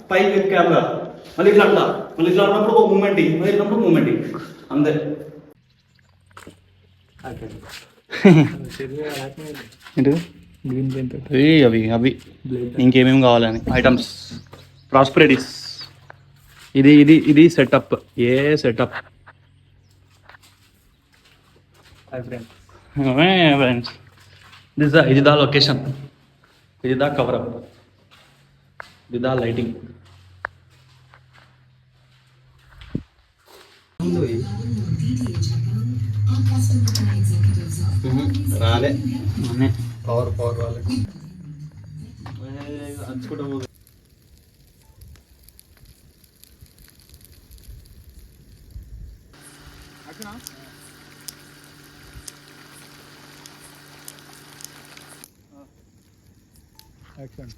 పైకి కెమెరా మళ్ళీ ఇట్లా అంట, మళ్ళీ ఇట్లా ఉన్నప్పుడు ఒక మూమెంటింగ్, మళ్ళీ ఇట్లా మూమెంటింగ్, అంతే. అవి అవి ఇంకేమేమి కావాలని ఐటమ్స్, ప్రాస్పరిటీస్. ఇది ఇది ఇది సెటప్, ఏ సెటప్ ఫ్రెండ్స్. ఇది దా లొకేషన్, ఇది దా కవరప్, ఇది దా లైటింగ్. రాలే పవర్ పవర్ రాలే అంచుకుంటా పోదు. Action.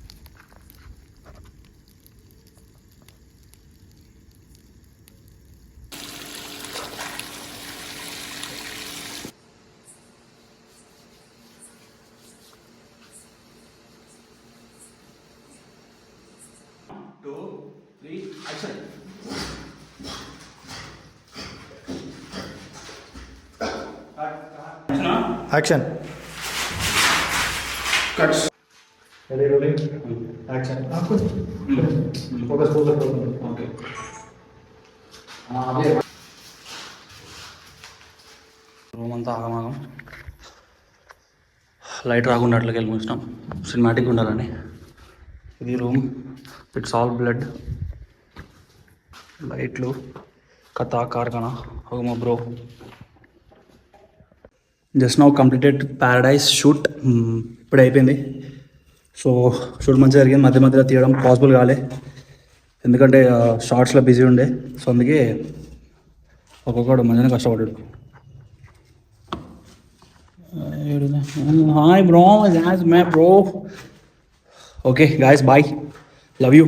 Action. Cuts. Ready rolling action. Focus focus. Okay. Room అంతా ఆగమాగం, లైట్ రాకుండా అట్లకి వెళ్ళి మూసినాం, సినిమాటిక్ ఉండాలని. ఇది రూమ్, ఇట్స్ ఆల్ బ్లడ్, లైట్లు, కథా కార్ఖానా. మా bro just now completed Paradise shoot. ఇప్పుడే అయిపోయింది. సో షూట్ మంచిగా జరిగింది. మధ్య మధ్యలో తీయడం పాసిబుల్ కాలే, ఎందుకంటే షార్ట్స్లో బిజీ ఉండే. సో అందుకే ఒక్కొక్కడు మంచిగా కష్టపడ్డాడు. Hi bro, may bro. Okay guys, bye, love you.